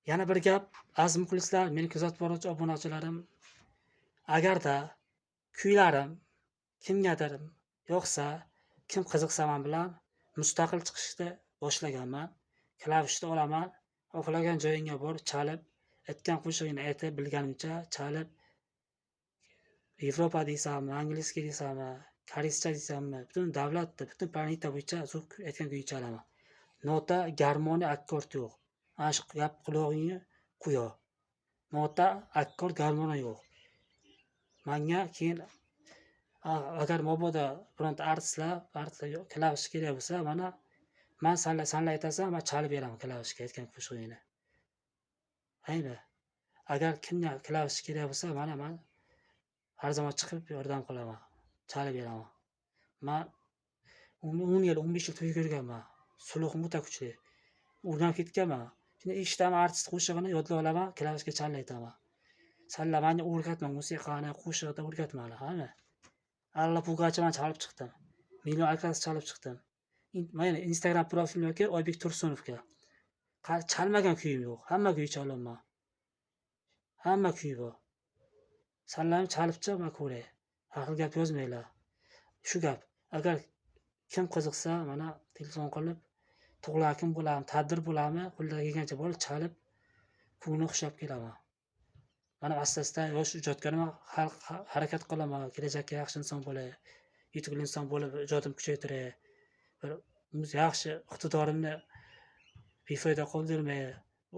Yana bir gap, aziz muxlislar, meni kuzatib boruvchi obunachilarim, agarda kuylarim kimgadir yoqsa, kim qiziqsa men bilan mustaqil chiqishni boshlaganman. Klavishni olaman, xohlagan joyingga borib chalib, aytgan qo'shig'ingni aytib, bilganimcha chalib, Yevropa deysanmi, angliskiy deysanmi, koreyscha deysanmi, butun davlatda, butun planeta bo'yicha aytgan kuyni chalaman. Nota, garmoniya, akkord yo'q. Ana shu gap qulog'ingga quyo. Nota, akkord, garmoniya yo'q. Menga keyin agar mabodo bironta artistlar klavish kerak bo'lsa, mana men sanlar aytasan, men chalib beraman klavishga aytgan qo'shig'ingni. Ayni. Agar kimga klavish kerak bo'lsa, mana men har zaman chiqib yordam qilaman, chalib beraman. Men 10 yil, 15 yil to'y ko'rganman. Sluhim o'ta kuchli. O'rganib ketganman. Shuni eshitaman artist qo'shig'ini yodlab olaman, klavishga chalib aytaman. Sanlar menga o'rgatma musiqani, qo'shiqni o'rgatma hali. Alla pugacha men chalib chiqdim. Million alkaz chalib chiqdim. Mana Instagram profilimga kir, Oybek Tursunovga. Chalmagan kuyim yo'q. Hamma kuy chalaman. Hamma kuy bor. Sanlarni chalib chiq, men ko'ray. Haqli gap yozmanglar. Shu gap. Agar kim qiziqsa, mana telefon qilib, tug'lakim bo'larmi, tadbir bo'larmi, qo'ldan kelgancha borib chalib, pulni ushlab kelaman. Mana asta-asta yosh ijodkorman, harakat qilaman, kelajakka yaxshi inson bo'lay, yutuqli inson bo'lib, ijodimni kuchaytiray. Bir yaxshi iqtidorimni befoyda qoldirmay,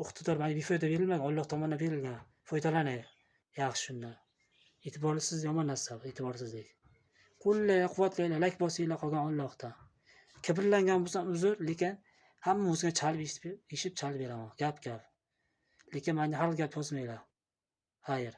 iqtidor menga befoyda berilmagan, Alloh tomonidan berilgan. Foydalanay yaxshi shundan. E'tiborsiz yomon narsa, e'tiborsizlik. Qo'llay-quvvatlanglar, like bosinglar qolgan Allohdan. Kibrlangan bo'lsam uzr, lekin hamma o'ziga chalib eshib chalib beraman. Gap. Lekin menga har gap yozmanglar. Xayr.